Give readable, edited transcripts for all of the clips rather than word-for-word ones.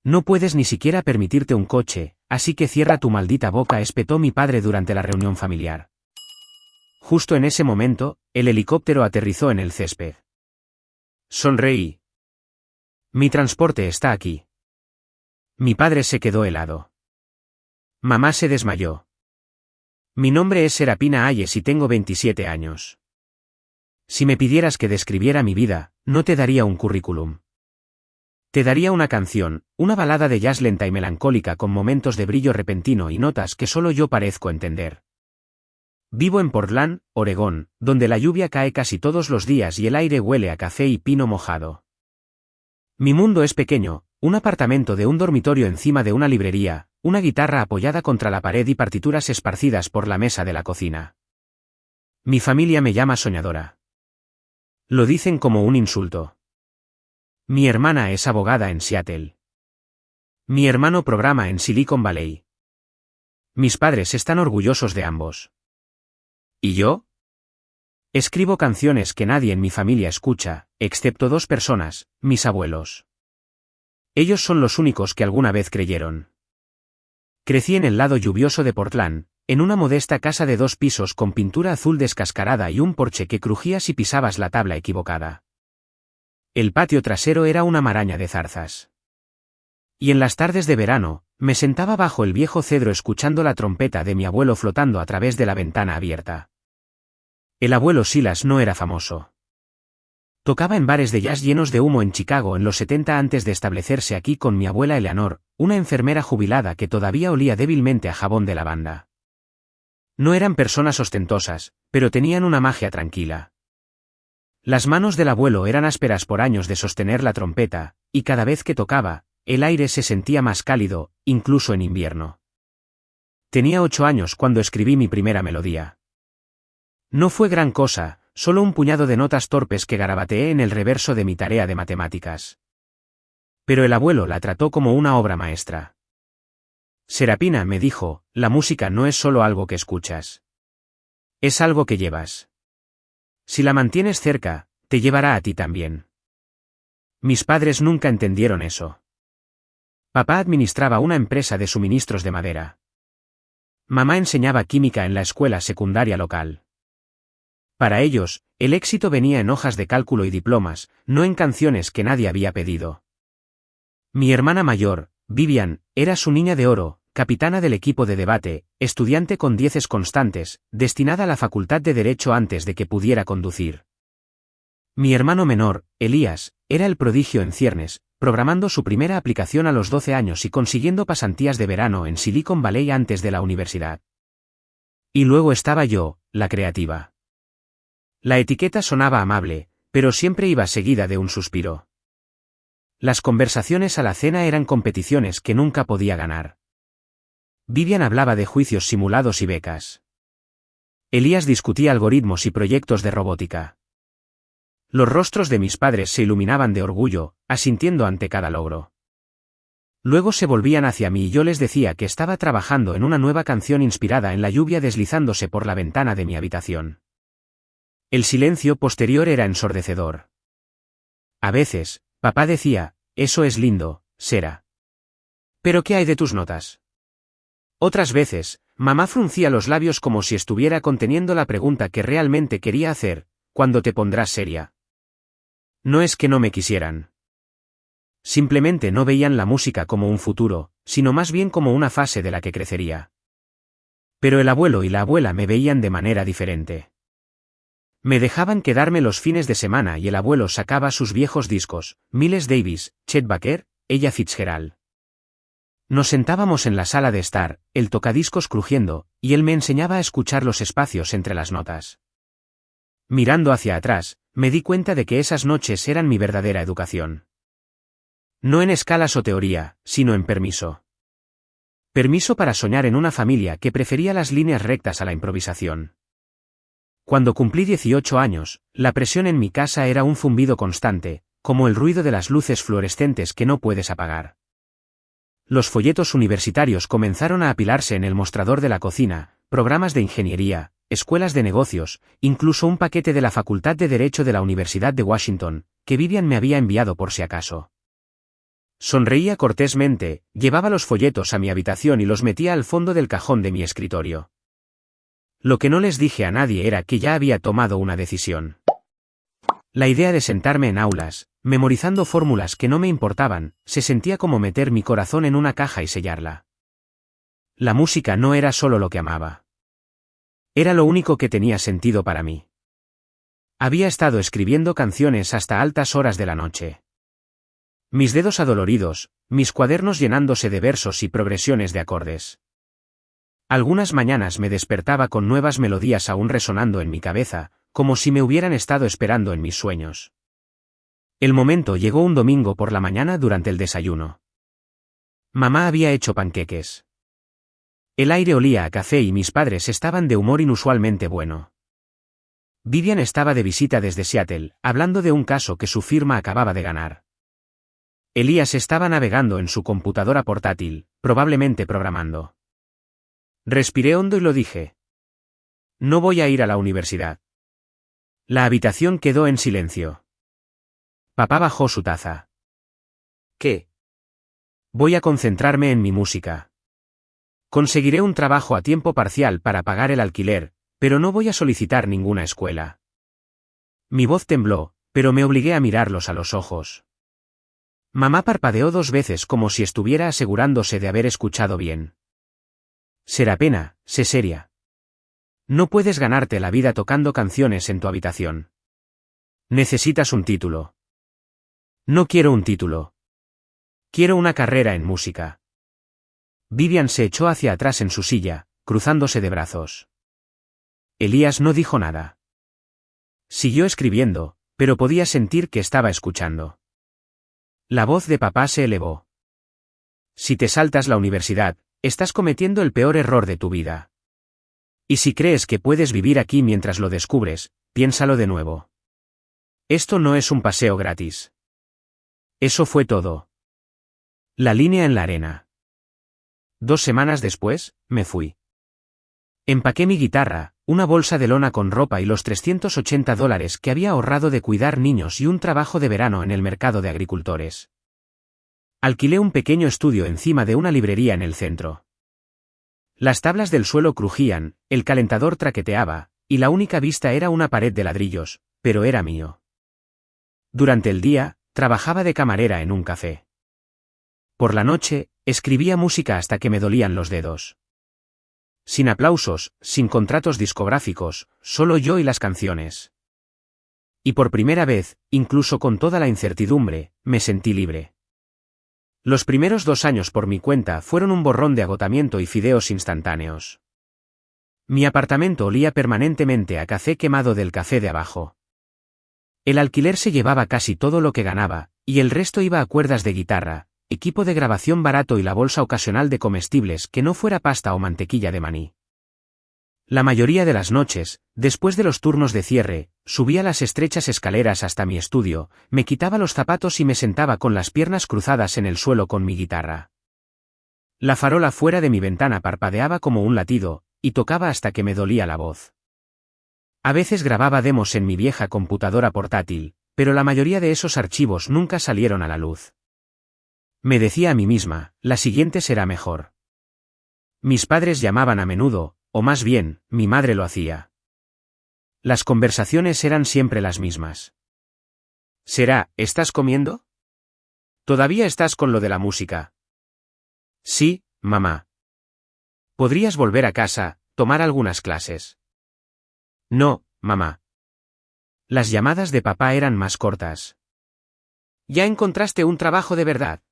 No puedes ni siquiera permitirte un coche, así que cierra tu maldita boca, espetó mi padre durante la reunión familiar. Justo en ese momento, el helicóptero aterrizó en el césped. Sonreí. Mi transporte está aquí. Mi padre se quedó helado. Mamá se desmayó. Mi nombre es Serapina Hayes y tengo 27 años. Si me pidieras que describiera mi vida, no te daría un currículum. Te daría una canción, una balada de jazz lenta y melancólica con momentos de brillo repentino y notas que solo yo parezco entender. Vivo en Portland, Oregón, donde la lluvia cae casi todos los días y el aire huele a café y pino mojado. Mi mundo es pequeño, un apartamento de un dormitorio encima de una librería, una guitarra apoyada contra la pared y partituras esparcidas por la mesa de la cocina. Mi familia me llama soñadora. Lo dicen como un insulto. Mi hermana es abogada en Seattle. Mi hermano programa en Silicon Valley. Mis padres están orgullosos de ambos. ¿Y yo? Escribo canciones que nadie en mi familia escucha, excepto 2 personas, mis abuelos. Ellos son los únicos que alguna vez creyeron. Crecí en el lado lluvioso de Portland, en una modesta casa de 2 pisos con pintura azul descascarada y un porche que crujía si pisabas la tabla equivocada. El patio trasero era una maraña de zarzas. Y en las tardes de verano, me sentaba bajo el viejo cedro escuchando la trompeta de mi abuelo flotando a través de la ventana abierta. El abuelo Silas no era famoso. Tocaba en bares de jazz llenos de humo en Chicago en los 70 antes de establecerse aquí con mi abuela Eleanor, una enfermera jubilada que todavía olía débilmente a jabón de lavanda. No eran personas ostentosas, pero tenían una magia tranquila. Las manos del abuelo eran ásperas por años de sostener la trompeta, y cada vez que tocaba, el aire se sentía más cálido, incluso en invierno. Tenía 8 años cuando escribí mi primera melodía. No fue gran cosa, solo un puñado de notas torpes que garabateé en el reverso de mi tarea de matemáticas. Pero el abuelo la trató como una obra maestra. Serapina, me dijo, la música no es solo algo que escuchas. Es algo que llevas. Si la mantienes cerca, te llevará a ti también. Mis padres nunca entendieron eso. Papá administraba una empresa de suministros de madera. Mamá enseñaba química en la escuela secundaria local. Para ellos, el éxito venía en hojas de cálculo y diplomas, no en canciones que nadie había pedido. Mi hermana mayor, Vivian, era su niña de oro, capitana del equipo de debate, estudiante con 10 constantes, destinada a la facultad de Derecho antes de que pudiera conducir. Mi hermano menor, Elías, era el prodigio en ciernes, programando su primera aplicación a los 12 años y consiguiendo pasantías de verano en Silicon Valley antes de la universidad. Y luego estaba yo, la creativa. La etiqueta sonaba amable, pero siempre iba seguida de un suspiro. Las conversaciones a la cena eran competiciones que nunca podía ganar. Vivian hablaba de juicios simulados y becas. Elías discutía algoritmos y proyectos de robótica. Los rostros de mis padres se iluminaban de orgullo, asintiendo ante cada logro. Luego se volvían hacia mí y yo les decía que estaba trabajando en una nueva canción inspirada en la lluvia deslizándose por la ventana de mi habitación. El silencio posterior era ensordecedor. A veces, papá decía, eso es lindo, Sera. ¿Pero qué hay de tus notas? Otras veces, mamá fruncía los labios como si estuviera conteniendo la pregunta que realmente quería hacer, ¿cuándo te pondrás seria? No es que no me quisieran. Simplemente no veían la música como un futuro, sino más bien como una fase de la que crecería. Pero el abuelo y la abuela me veían de manera diferente. Me dejaban quedarme los fines de semana y el abuelo sacaba sus viejos discos, Miles Davis, Chet Baker, Ella Fitzgerald. Nos sentábamos en la sala de estar, el tocadiscos crujiendo, y él me enseñaba a escuchar los espacios entre las notas. Mirando hacia atrás, me di cuenta de que esas noches eran mi verdadera educación. No en escalas o teoría, sino en permiso. Permiso para soñar en una familia que prefería las líneas rectas a la improvisación. Cuando cumplí 18 años, la presión en mi casa era un zumbido constante, como el ruido de las luces fluorescentes que no puedes apagar. Los folletos universitarios comenzaron a apilarse en el mostrador de la cocina, programas de ingeniería, escuelas de negocios, incluso un paquete de la Facultad de Derecho de la Universidad de Washington, que Vivian me había enviado por si acaso. Sonreía cortésmente, llevaba los folletos a mi habitación y los metía al fondo del cajón de mi escritorio. Lo que no les dije a nadie era que ya había tomado una decisión. La idea de sentarme en aulas, memorizando fórmulas que no me importaban, se sentía como meter mi corazón en una caja y sellarla. La música no era solo lo que amaba. Era lo único que tenía sentido para mí. Había estado escribiendo canciones hasta altas horas de la noche. Mis dedos adoloridos, mis cuadernos llenándose de versos y progresiones de acordes. Algunas mañanas me despertaba con nuevas melodías aún resonando en mi cabeza, como si me hubieran estado esperando en mis sueños. El momento llegó un domingo por la mañana durante el desayuno. Mamá había hecho panqueques. El aire olía a café y mis padres estaban de humor inusualmente bueno. Vivian estaba de visita desde Seattle, hablando de un caso que su firma acababa de ganar. Elías estaba navegando en su computadora portátil, probablemente programando. Respiré hondo y lo dije. No voy a ir a la universidad. La habitación quedó en silencio. Papá bajó su taza. ¿Qué? Voy a concentrarme en mi música. Conseguiré un trabajo a tiempo parcial para pagar el alquiler, pero no voy a solicitar ninguna escuela. Mi voz tembló, pero me obligué a mirarlos a los ojos. Mamá parpadeó 2 veces como si estuviera asegurándose de haber escuchado bien. Será pena, sé seria. No puedes ganarte la vida tocando canciones en tu habitación. Necesitas un título. No quiero un título. Quiero una carrera en música. Vivian se echó hacia atrás en su silla, cruzándose de brazos. Elías no dijo nada. Siguió escribiendo, pero podía sentir que estaba escuchando. La voz de papá se elevó. Si te saltas la universidad, estás cometiendo el peor error de tu vida. Y si crees que puedes vivir aquí mientras lo descubres, piénsalo de nuevo. Esto no es un paseo gratis. Eso fue todo. La línea en la arena. 2 semanas después, me fui. Empaqué mi guitarra, una bolsa de lona con ropa y los $380 que había ahorrado de cuidar niños y un trabajo de verano en el mercado de agricultores. Alquilé un pequeño estudio encima de una librería en el centro. Las tablas del suelo crujían, el calentador traqueteaba, y la única vista era una pared de ladrillos, pero era mío. Durante el día, trabajaba de camarera en un café. Por la noche, escribía música hasta que me dolían los dedos. Sin aplausos, sin contratos discográficos, solo yo y las canciones. Y por primera vez, incluso con toda la incertidumbre, me sentí libre. Los primeros 2 años por mi cuenta fueron un borrón de agotamiento y fideos instantáneos. Mi apartamento olía permanentemente a café quemado del café de abajo. El alquiler se llevaba casi todo lo que ganaba, y el resto iba a cuerdas de guitarra, equipo de grabación barato y la bolsa ocasional de comestibles que no fuera pasta o mantequilla de maní. La mayoría de las noches, después de los turnos de cierre, subía las estrechas escaleras hasta mi estudio, me quitaba los zapatos y me sentaba con las piernas cruzadas en el suelo con mi guitarra. La farola fuera de mi ventana parpadeaba como un latido, y tocaba hasta que me dolía la voz. A veces grababa demos en mi vieja computadora portátil, pero la mayoría de esos archivos nunca salieron a la luz. Me decía a mí misma, la siguiente será mejor. Mis padres llamaban a menudo, o más bien, mi madre lo hacía. Las conversaciones eran siempre las mismas. ¿Estás comiendo? ¿Todavía estás con lo de la música? Sí, mamá. ¿Podrías volver a casa, tomar algunas clases? No, mamá. Las llamadas de papá eran más cortas. ¿Ya encontraste un trabajo de verdad?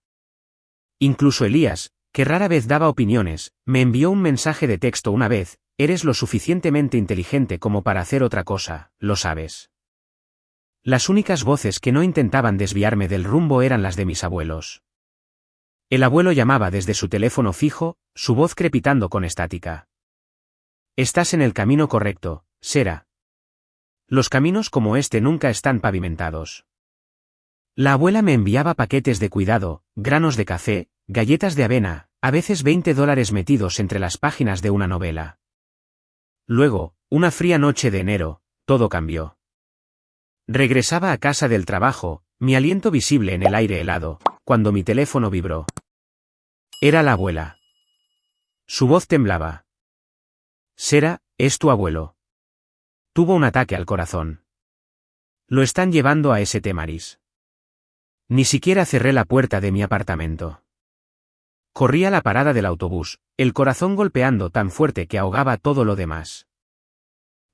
Incluso Elías, que rara vez daba opiniones, me envió un mensaje de texto una vez: eres lo suficientemente inteligente como para hacer otra cosa, lo sabes. Las únicas voces que no intentaban desviarme del rumbo eran las de mis abuelos. El abuelo llamaba desde su teléfono fijo, su voz crepitando con estática. Estás en el camino correcto, Sera. Los caminos como este nunca están pavimentados. La abuela me enviaba paquetes de cuidado, granos de café, galletas de avena, a veces $20 metidos entre las páginas de una novela. Luego, una fría noche de enero, todo cambió. Regresaba a casa del trabajo, mi aliento visible en el aire helado, cuando mi teléfono vibró. Era la abuela. Su voz temblaba. Sera, es tu abuelo. Tuvo un ataque al corazón. Lo están llevando a St. Mary's. Ni siquiera cerré la puerta de mi apartamento. Corrí a la parada del autobús, el corazón golpeando tan fuerte que ahogaba todo lo demás.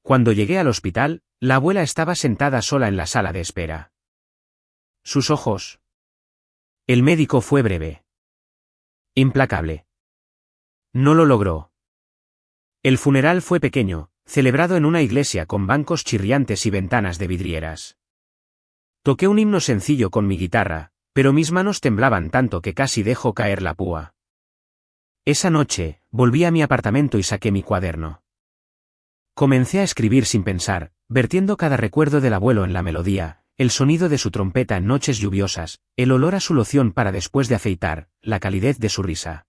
Cuando llegué al hospital, la abuela estaba sentada sola en la sala de espera. Sus ojos. El médico fue breve. Implacable. No lo logró. El funeral fue pequeño, celebrado en una iglesia con bancos chirriantes y ventanas de vidrieras. Toqué un himno sencillo con mi guitarra, pero mis manos temblaban tanto que casi dejó caer la púa. Esa noche, volví a mi apartamento y saqué mi cuaderno. Comencé a escribir sin pensar, vertiendo cada recuerdo del abuelo en la melodía, el sonido de su trompeta en noches lluviosas, el olor a su loción para después de afeitar, la calidez de su risa.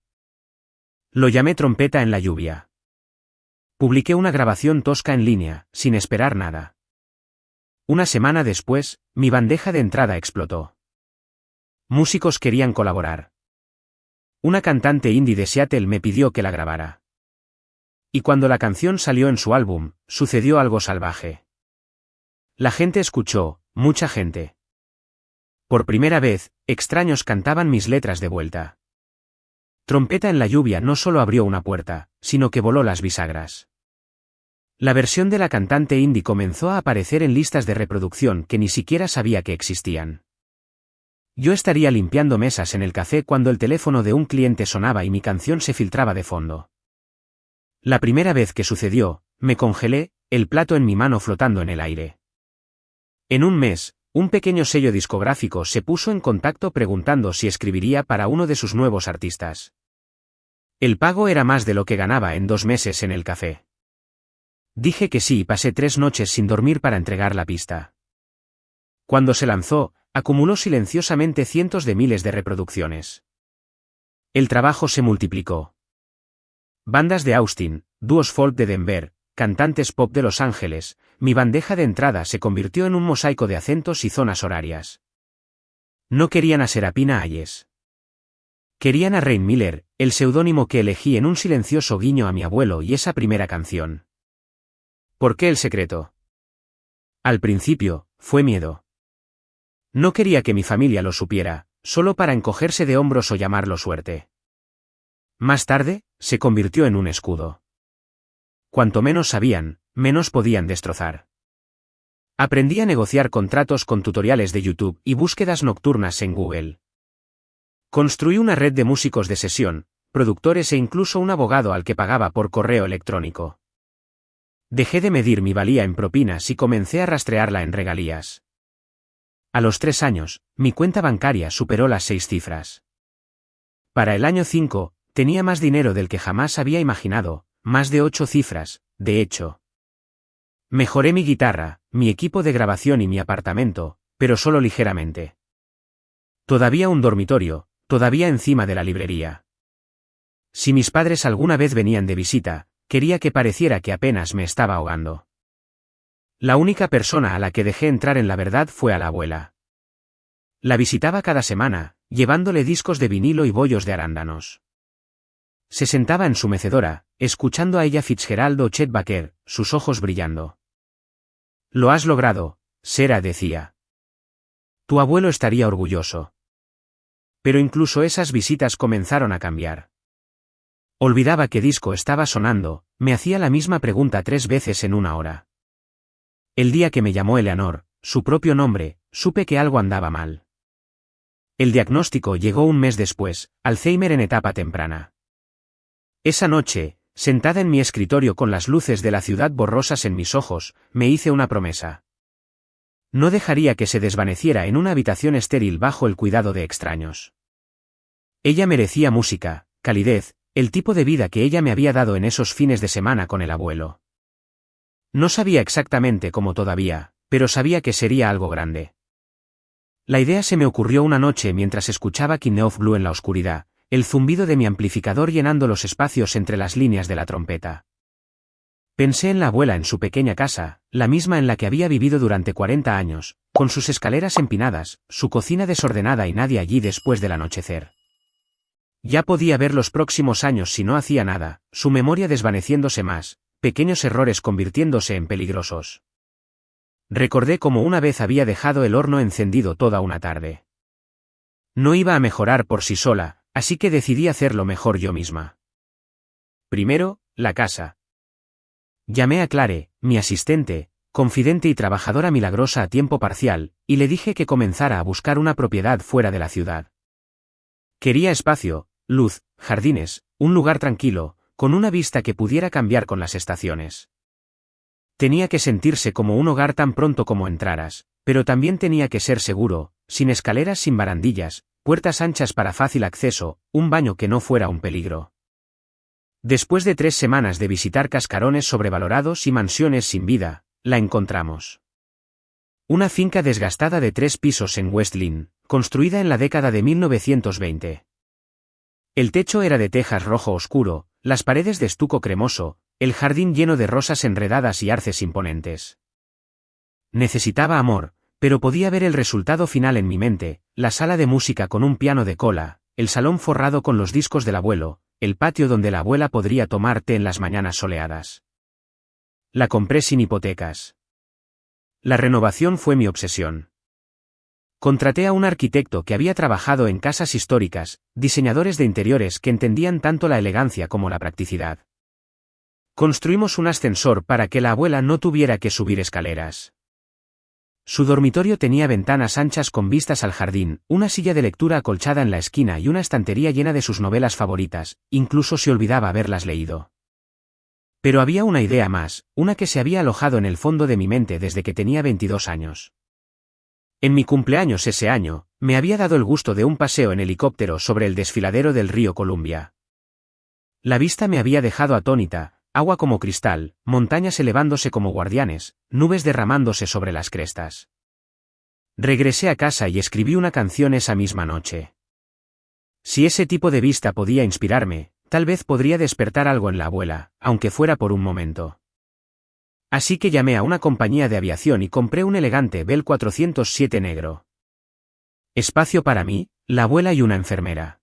Lo llamé Trompeta en la lluvia. Publiqué una grabación tosca en línea, sin esperar nada. Una semana después, mi bandeja de entrada explotó. Músicos querían colaborar. Una cantante indie de Seattle me pidió que la grabara. Y cuando la canción salió en su álbum, sucedió algo salvaje. La gente escuchó, mucha gente. Por primera vez, extraños cantaban mis letras de vuelta. Trompeta en la lluvia no solo abrió una puerta, sino que voló las bisagras. La versión de la cantante indie comenzó a aparecer en listas de reproducción que ni siquiera sabía que existían. Yo estaría limpiando mesas en el café cuando el teléfono de un cliente sonaba y mi canción se filtraba de fondo. La primera vez que sucedió, me congelé, el plato en mi mano flotando en el aire. En un mes, un pequeño sello discográfico se puso en contacto preguntando si escribiría para uno de sus nuevos artistas. El pago era más de lo que ganaba en 2 meses en el café. Dije que sí y pasé 3 noches sin dormir para entregar la pista. Cuando se lanzó, acumuló silenciosamente cientos de miles de reproducciones. El trabajo se multiplicó. Bandas de Austin, dúos folk de Denver, cantantes pop de Los Ángeles, mi bandeja de entrada se convirtió en un mosaico de acentos y zonas horarias. No querían a Serapina Ayes. Querían a Rain Miller, el seudónimo que elegí en un silencioso guiño a mi abuelo y esa primera canción. ¿Por qué el secreto? Al principio, fue miedo. No quería que mi familia lo supiera, solo para encogerse de hombros o llamarlo suerte. Más tarde, se convirtió en un escudo. Cuanto menos sabían, menos podían destrozar. Aprendí a negociar contratos con tutoriales de YouTube y búsquedas nocturnas en Google. Construí una red de músicos de sesión, productores e incluso un abogado al que pagaba por correo electrónico. Dejé de medir mi valía en propinas y comencé a rastrearla en regalías. A los 3 años, mi cuenta bancaria superó las 6 cifras. Para el año 5, tenía más dinero del que jamás había imaginado, más de 8 cifras, de hecho. Mejoré mi guitarra, mi equipo de grabación y mi apartamento, pero solo ligeramente. Todavía un dormitorio, todavía encima de la librería. Si mis padres alguna vez venían de visita, quería que pareciera que apenas me estaba ahogando. La única persona a la que dejé entrar en la verdad fue a la abuela. La visitaba cada semana, llevándole discos de vinilo y bollos de arándanos. Se sentaba en su mecedora, escuchando a Ella Fitzgerald o Chet Baker, sus ojos brillando. Lo has logrado, Sera, decía. Tu abuelo estaría orgulloso. Pero incluso esas visitas comenzaron a cambiar. Olvidaba qué disco estaba sonando, me hacía la misma pregunta 3 veces en una hora. El día que me llamó Eleanor, su propio nombre, supe que algo andaba mal. El diagnóstico llegó un mes después, Alzheimer en etapa temprana. Esa noche, sentada en mi escritorio con las luces de la ciudad borrosas en mis ojos, me hice una promesa. No dejaría que se desvaneciera en una habitación estéril bajo el cuidado de extraños. Ella merecía música, calidez, el tipo de vida que ella me había dado en esos fines de semana con el abuelo. No sabía exactamente cómo todavía, pero sabía que sería algo grande. La idea se me ocurrió una noche mientras escuchaba King of Blue en la oscuridad, el zumbido de mi amplificador llenando los espacios entre las líneas de la trompeta. Pensé en la abuela en su pequeña casa, la misma en la que había vivido durante 40 años, con sus escaleras empinadas, su cocina desordenada y nadie allí después del anochecer. Ya podía ver los próximos años si no hacía nada, su memoria desvaneciéndose más, pequeños errores convirtiéndose en peligrosos. Recordé cómo una vez había dejado el horno encendido toda una tarde. No iba a mejorar por sí sola, así que decidí hacerlo mejor yo misma. Primero, la casa. Llamé a Clare, mi asistente, confidente y trabajadora milagrosa a tiempo parcial, y le dije que comenzara a buscar una propiedad fuera de la ciudad. Quería espacio, luz, jardines, un lugar tranquilo, con una vista que pudiera cambiar con las estaciones. Tenía que sentirse como un hogar tan pronto como entraras, pero también tenía que ser seguro, sin escaleras, sin barandillas, puertas anchas para fácil acceso, un baño que no fuera un peligro. Después de 3 semanas de visitar cascarones sobrevalorados y mansiones sin vida, la encontramos. Una finca desgastada de 3 pisos en West Lynn, construida en la década de 1920. El techo era de tejas rojo oscuro, las paredes de estuco cremoso, el jardín lleno de rosas enredadas y arces imponentes. Necesitaba amor, pero podía ver el resultado final en mi mente, la sala de música con un piano de cola, el salón forrado con los discos del abuelo, el patio donde la abuela podría tomar té en las mañanas soleadas. La compré sin hipotecas. La renovación fue mi obsesión. Contraté a un arquitecto que había trabajado en casas históricas, diseñadores de interiores que entendían tanto la elegancia como la practicidad. Construimos un ascensor para que la abuela no tuviera que subir escaleras. Su dormitorio tenía ventanas anchas con vistas al jardín, una silla de lectura acolchada en la esquina y una estantería llena de sus novelas favoritas, incluso se olvidaba haberlas leído. Pero había una idea más, una que se había alojado en el fondo de mi mente desde que tenía 22 años. En mi cumpleaños ese año, me había dado el gusto de un paseo en helicóptero sobre el desfiladero del río Columbia. La vista me había dejado atónita, agua como cristal, montañas elevándose como guardianes, nubes derramándose sobre las crestas. Regresé a casa y escribí una canción esa misma noche. Si ese tipo de vista podía inspirarme, tal vez podría despertar algo en la abuela, aunque fuera por un momento. Así que llamé a una compañía de aviación y compré un elegante Bell 407 negro. Espacio para mí, la abuela y una enfermera.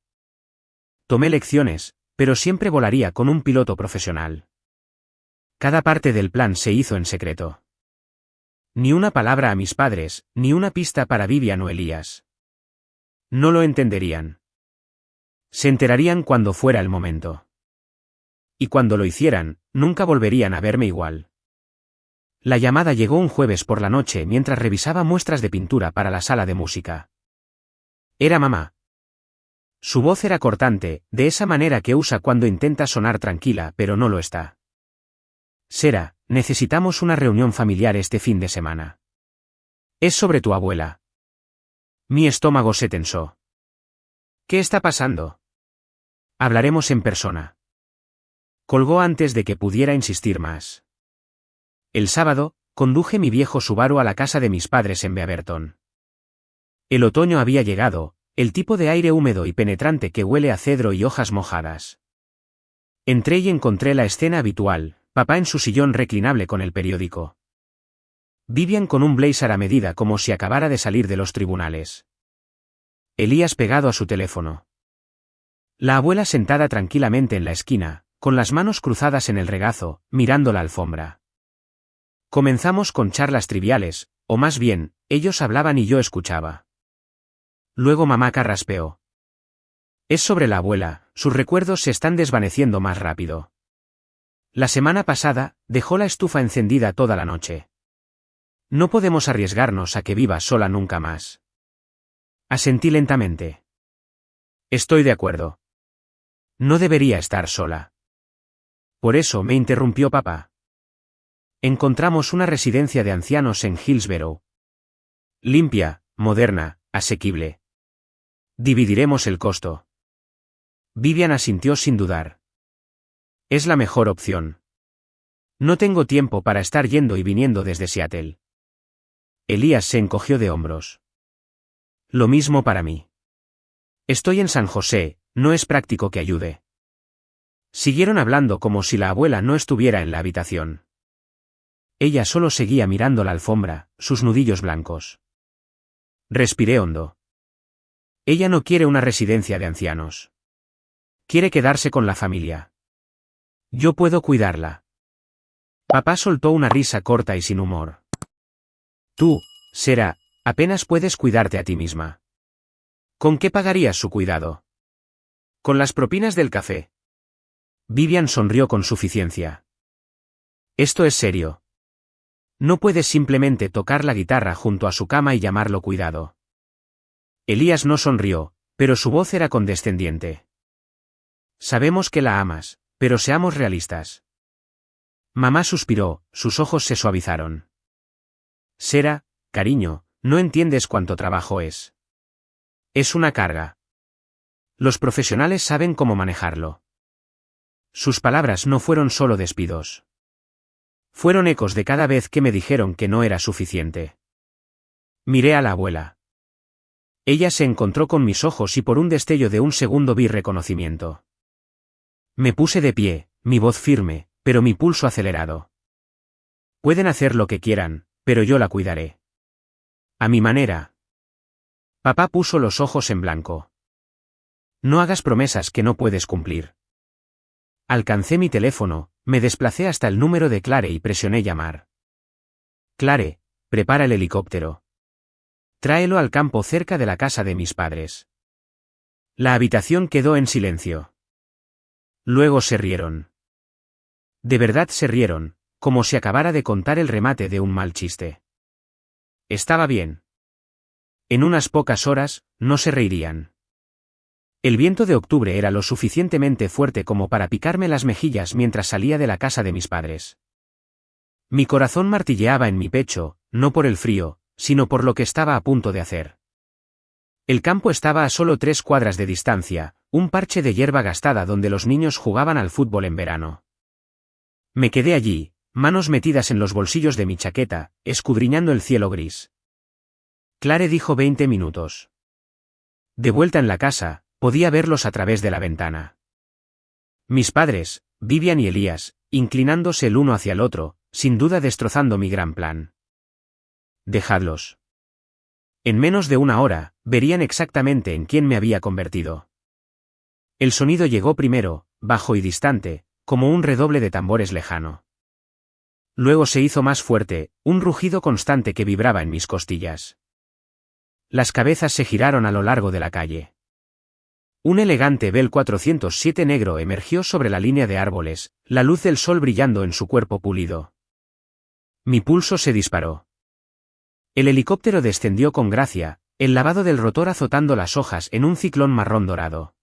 Tomé lecciones, pero siempre volaría con un piloto profesional. Cada parte del plan se hizo en secreto. Ni una palabra a mis padres, ni una pista para Vivian o Elías. No lo entenderían. Se enterarían cuando fuera el momento. Y cuando lo hicieran, nunca volverían a verme igual. La llamada llegó un jueves por la noche mientras revisaba muestras de pintura para la sala de música. Era mamá. Su voz era cortante, de esa manera que usa cuando intenta sonar tranquila pero no lo está. Sara, necesitamos una reunión familiar este fin de semana. Es sobre tu abuela. Mi estómago se tensó. ¿Qué está pasando? Hablaremos en persona. Colgó antes de que pudiera insistir más. El sábado, conduje mi viejo Subaru a la casa de mis padres en Beaverton. El otoño había llegado, el tipo de aire húmedo y penetrante que huele a cedro y hojas mojadas. Entré y encontré la escena habitual, papá en su sillón reclinable con el periódico. Vivian con un blazer a medida como si acabara de salir de los tribunales. Elías pegado a su teléfono. La abuela sentada tranquilamente en la esquina, con las manos cruzadas en el regazo, mirando la alfombra. Comenzamos con charlas triviales, o más bien, ellos hablaban y yo escuchaba. Luego mamá carraspeó. Es sobre la abuela, sus recuerdos se están desvaneciendo más rápido. La semana pasada, dejó la estufa encendida toda la noche. No podemos arriesgarnos a que viva sola nunca más. Asentí lentamente. Estoy de acuerdo. No debería estar sola. Por eso me interrumpió papá. Encontramos una residencia de ancianos en Hillsborough. Limpia, moderna, asequible. Dividiremos el costo. Vivian asintió sin dudar. Es la mejor opción. No tengo tiempo para estar yendo y viniendo desde Seattle. Elías se encogió de hombros. Lo mismo para mí. Estoy en San José, no es práctico que ayude. Siguieron hablando como si la abuela no estuviera en la habitación. Ella solo seguía mirando la alfombra, sus nudillos blancos. Respiré hondo. Ella no quiere una residencia de ancianos. Quiere quedarse con la familia. Yo puedo cuidarla. Papá soltó una risa corta y sin humor. Tú, Sarah, apenas puedes cuidarte a ti misma. ¿Con qué pagarías su cuidado? Con las propinas del café. Vivian sonrió con suficiencia. Esto es serio. No puedes simplemente tocar la guitarra junto a su cama y llamarlo cuidado. Elías no sonrió, pero su voz era condescendiente. Sabemos que la amas, pero seamos realistas. Mamá suspiró, sus ojos se suavizaron. Sarah, cariño, no entiendes cuánto trabajo es. Es una carga. Los profesionales saben cómo manejarlo. Sus palabras no fueron solo despidos. Fueron ecos de cada vez que me dijeron que no era suficiente. Miré a la abuela. Ella se encontró con mis ojos y por un destello de un segundo vi reconocimiento. Me puse de pie, mi voz firme, pero mi pulso acelerado. Pueden hacer lo que quieran, pero yo la cuidaré. A mi manera. Papá puso los ojos en blanco. No hagas promesas que no puedes cumplir. Alcancé mi teléfono, me desplacé hasta el número de Clare y presioné llamar. Clare, prepara el helicóptero. Tráelo al campo cerca de la casa de mis padres. La habitación quedó en silencio. Luego se rieron. De verdad se rieron, como si acabara de contar el remate de un mal chiste. Estaba bien. En unas pocas horas, no se reirían. El viento de octubre era lo suficientemente fuerte como para picarme las mejillas mientras salía de la casa de mis padres. Mi corazón martilleaba en mi pecho, no por el frío, sino por lo que estaba a punto de hacer. El campo estaba a solo 3 cuadras de distancia, un parche de hierba gastada donde los niños jugaban al fútbol en verano. Me quedé allí, manos metidas en los bolsillos de mi chaqueta, escudriñando el cielo gris. Clare dijo 20 minutos. De vuelta en la casa, podía verlos a través de la ventana. Mis padres, Vivian y Elías, inclinándose el uno hacia el otro, sin duda destrozando mi gran plan. Dejadlos. En menos de una hora, verían exactamente en quién me había convertido. El sonido llegó primero, bajo y distante, como un redoble de tambores lejano. Luego se hizo más fuerte, un rugido constante que vibraba en mis costillas. Las cabezas se giraron a lo largo de la calle. Un elegante Bell 407 negro emergió sobre la línea de árboles, la luz del sol brillando en su cuerpo pulido. Mi pulso se disparó. El helicóptero descendió con gracia, el lavado del rotor azotando las hojas en un ciclón marrón dorado.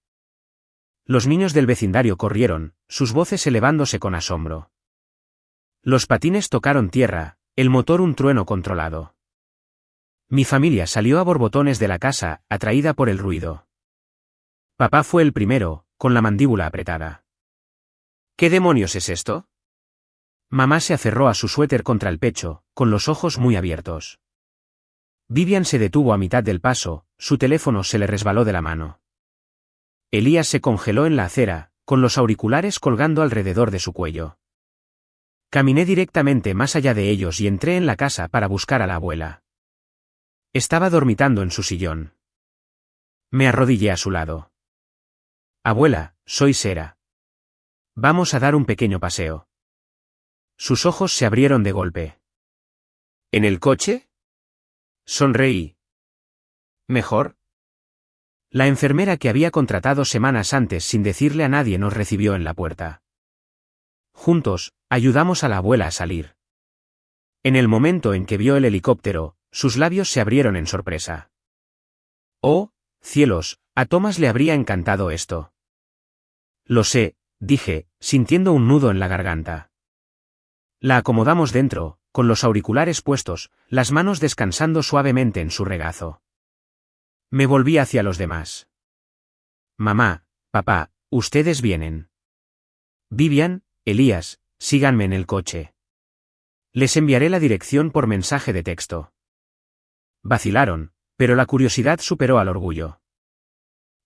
Los niños del vecindario corrieron, sus voces elevándose con asombro. Los patines tocaron tierra, el motor un trueno controlado. Mi familia salió a borbotones de la casa, atraída por el ruido. Papá fue el primero, con la mandíbula apretada. ¿Qué demonios es esto? Mamá se aferró a su suéter contra el pecho, con los ojos muy abiertos. Vivian se detuvo a mitad del paso, su teléfono se le resbaló de la mano. Elías se congeló en la acera, con los auriculares colgando alrededor de su cuello. Caminé directamente más allá de ellos y entré en la casa para buscar a la abuela. Estaba dormitando en su sillón. Me arrodillé a su lado. Abuela, soy Sarah. Vamos a dar un pequeño paseo. Sus ojos se abrieron de golpe. ¿En el coche? Sonreí. ¿Mejor? La enfermera que había contratado semanas antes sin decirle a nadie nos recibió en la puerta. Juntos, ayudamos a la abuela a salir. En el momento en que vio el helicóptero, sus labios se abrieron en sorpresa. Oh, cielos, a Thomas le habría encantado esto. Lo sé, dije, sintiendo un nudo en la garganta. La acomodamos dentro, con los auriculares puestos, las manos descansando suavemente en su regazo. Me volví hacia los demás. Mamá, papá, ustedes vienen. Vivian, Elías, síganme en el coche. Les enviaré la dirección por mensaje de texto. Vacilaron, pero la curiosidad superó al orgullo.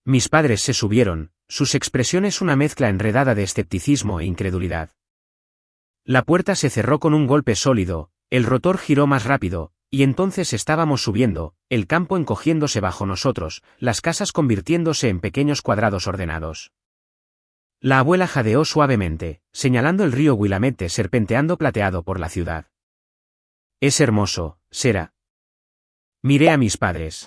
Mis padres se subieron, sus expresiones una mezcla enredada de escepticismo e incredulidad. La puerta se cerró con un golpe sólido, el rotor giró más rápido, y entonces estábamos subiendo, el campo encogiéndose bajo nosotros, las casas convirtiéndose en pequeños cuadrados ordenados. La abuela jadeó suavemente, señalando el río Willamette serpenteando plateado por la ciudad. «Es hermoso, Sarah». Miré a mis padres.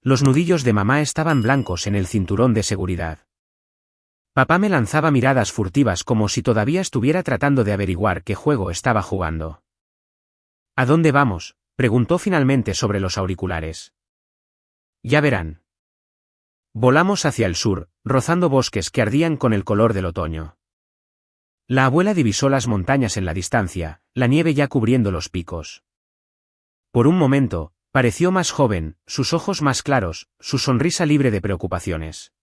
Los nudillos de mamá estaban blancos en el cinturón de seguridad. Papá me lanzaba miradas furtivas como si todavía estuviera tratando de averiguar qué juego estaba jugando. «¿A dónde vamos?», preguntó finalmente sobre los auriculares. «Ya verán». Volamos hacia el sur, rozando bosques que ardían con el color del otoño. La abuela divisó las montañas en la distancia, la nieve ya cubriendo los picos. Por un momento, pareció más joven, sus ojos más claros, su sonrisa libre de preocupaciones.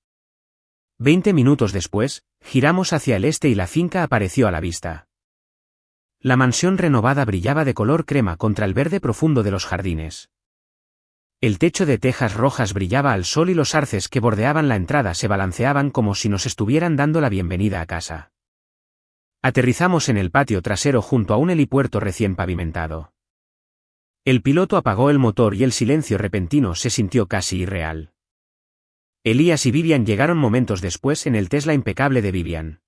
20 minutos después, giramos hacia el este y la finca apareció a la vista. La mansión renovada brillaba de color crema contra el verde profundo de los jardines. El techo de tejas rojas brillaba al sol y los arces que bordeaban la entrada se balanceaban como si nos estuvieran dando la bienvenida a casa. Aterrizamos en el patio trasero junto a un helipuerto recién pavimentado. El piloto apagó el motor y el silencio repentino se sintió casi irreal. Elías y Vivian llegaron momentos después en el Tesla impecable de Vivian.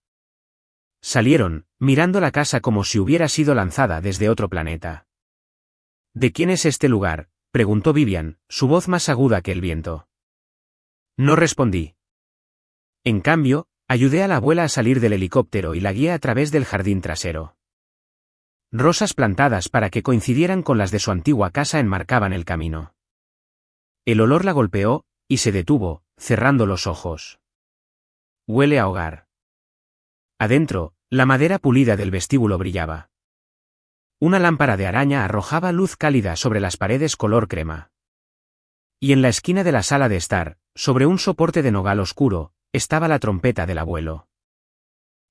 Salieron, mirando la casa como si hubiera sido lanzada desde otro planeta. «¿De quién es este lugar?», preguntó Vivian, su voz más aguda que el viento. No respondí. En cambio, ayudé a la abuela a salir del helicóptero y la guié a través del jardín trasero. Rosas plantadas para que coincidieran con las de su antigua casa enmarcaban el camino. El olor la golpeó, y se detuvo, cerrando los ojos. Huele a hogar. Adentro, la madera pulida del vestíbulo brillaba. Una lámpara de araña arrojaba luz cálida sobre las paredes color crema. Y en la esquina de la sala de estar, sobre un soporte de nogal oscuro, estaba la trompeta del abuelo.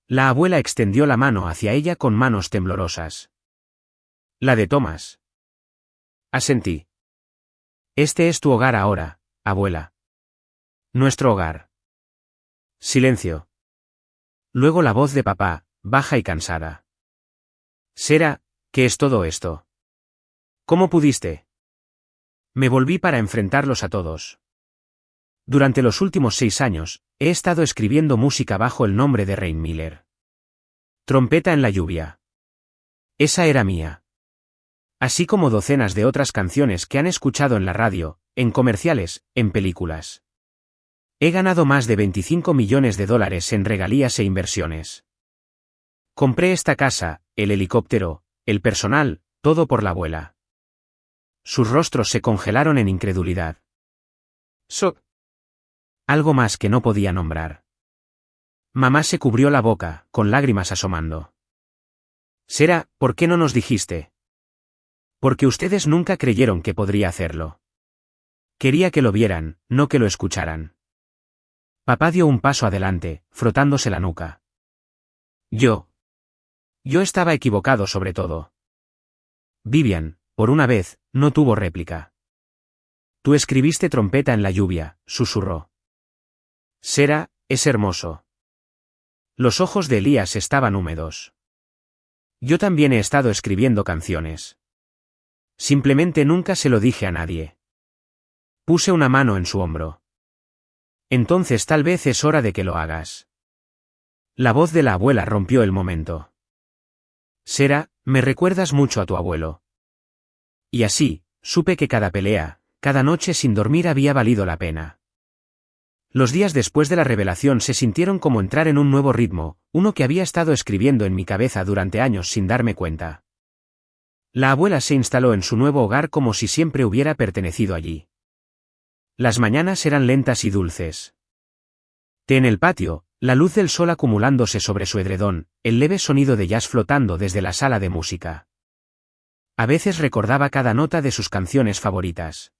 La abuela extendió la mano hacia ella con manos temblorosas. «La de Thomas». Asentí. «Este es tu hogar ahora, abuela». «Nuestro hogar». Silencio. Luego la voz de papá, baja y cansada. «Sarah, ¿qué es todo esto? ¿Cómo pudiste?». Me volví para enfrentarlos a todos. Durante los últimos 6 años, he estado escribiendo música bajo el nombre de Rain Miller. Trompeta en la lluvia. Esa era mía. Así como docenas de otras canciones que han escuchado en la radio, en comerciales, en películas. He ganado más de $25 millones en regalías e inversiones. Compré esta casa, el helicóptero, el personal, todo por la abuela. Sus rostros se congelaron en incredulidad. Algo más que no podía nombrar. Mamá se cubrió la boca, con lágrimas asomando. «Sarah, ¿por qué no nos dijiste?». «Porque ustedes nunca creyeron que podría hacerlo. Quería que lo vieran, no que lo escucharan». Papá dio un paso adelante, frotándose la nuca. Yo estaba equivocado sobre todo. Vivian, por una vez, no tuvo réplica. «Tú escribiste Trompeta en la lluvia», susurró. «Sarah, es hermoso». Los ojos de Elías estaban húmedos. «Yo también he estado escribiendo canciones. Simplemente nunca se lo dije a nadie». Puse una mano en su hombro. «Entonces tal vez es hora de que lo hagas». La voz de la abuela rompió el momento. «Sarah, me recuerdas mucho a tu abuelo». Y así, supe que cada pelea, cada noche sin dormir había valido la pena. Los días después de la revelación se sintieron como entrar en un nuevo ritmo, uno que había estado escribiendo en mi cabeza durante años sin darme cuenta. La abuela se instaló en su nuevo hogar como si siempre hubiera pertenecido allí. Las mañanas eran lentas y dulces. En el patio, la luz del sol acumulándose sobre su edredón, el leve sonido de jazz flotando desde la sala de música. A veces recordaba cada nota de sus canciones favoritas.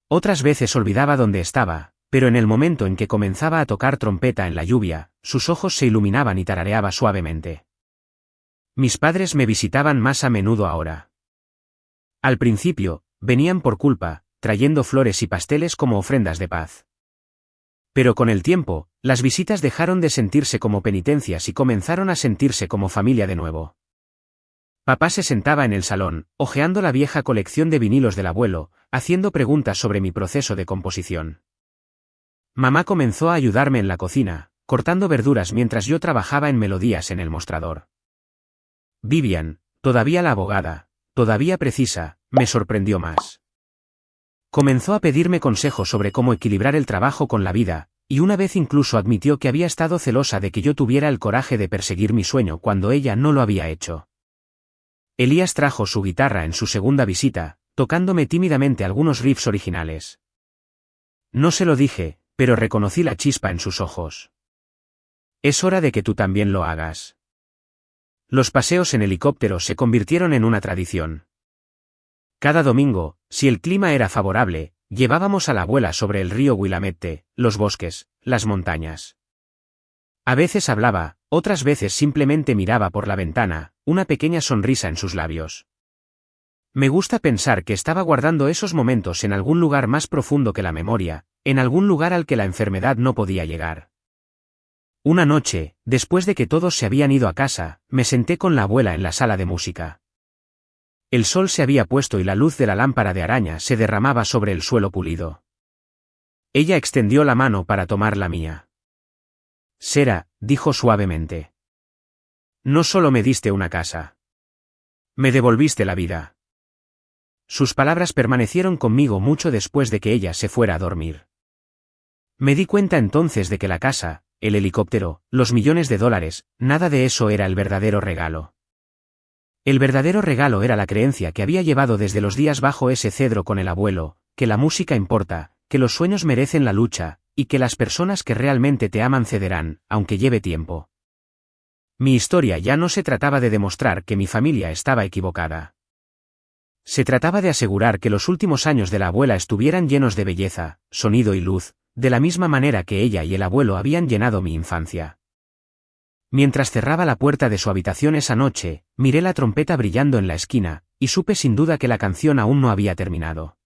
Otras veces olvidaba dónde estaba, pero en el momento en que comenzaba a tocar Trompeta en la lluvia, sus ojos se iluminaban y tarareaba suavemente. Mis padres me visitaban más a menudo ahora. Al principio, venían por culpa, trayendo flores y pasteles como ofrendas de paz. Pero con el tiempo, las visitas dejaron de sentirse como penitencias y comenzaron a sentirse como familia de nuevo. Papá se sentaba en el salón, hojeando la vieja colección de vinilos del abuelo, haciendo preguntas sobre mi proceso de composición. Mamá comenzó a ayudarme en la cocina, cortando verduras mientras yo trabajaba en melodías en el mostrador. Vivian, todavía la abogada, todavía precisa, me sorprendió más. Comenzó a pedirme consejos sobre cómo equilibrar el trabajo con la vida, y una vez incluso admitió que había estado celosa de que yo tuviera el coraje de perseguir mi sueño cuando ella no lo había hecho. Elías trajo su guitarra en su segunda visita, tocándome tímidamente algunos riffs originales. No se lo dije, pero reconocí la chispa en sus ojos. Es hora de que tú también lo hagas. Los paseos en helicóptero se convirtieron en una tradición. Cada domingo, si el clima era favorable, llevábamos a la abuela sobre el río Willamette, los bosques, las montañas. A veces hablaba, otras veces simplemente miraba por la ventana, una pequeña sonrisa en sus labios. Me gusta pensar que estaba guardando esos momentos en algún lugar más profundo que la memoria, en algún lugar al que la enfermedad no podía llegar. Una noche, después de que todos se habían ido a casa, me senté con la abuela en la sala de música. El sol se había puesto y la luz de la lámpara de araña se derramaba sobre el suelo pulido. Ella extendió la mano para tomar la mía. Sera, dijo suavemente. No solo me diste una casa. Me devolviste la vida. Sus palabras permanecieron conmigo mucho después de que ella se fuera a dormir. Me di cuenta entonces de que la casa, el helicóptero, los millones de dólares, nada de eso era el verdadero regalo. El verdadero regalo era la creencia que había llevado desde los días bajo ese cedro con el abuelo, que la música importa, que los sueños merecen la lucha, y que las personas que realmente te aman cederán, aunque lleve tiempo. Mi historia ya no se trataba de demostrar que mi familia estaba equivocada. Se trataba de asegurar que los últimos años de la abuela estuvieran llenos de belleza, sonido y luz, de la misma manera que ella y el abuelo habían llenado mi infancia. Mientras cerraba la puerta de su habitación esa noche, miré la trompeta brillando en la esquina, y supe sin duda que la canción aún no había terminado.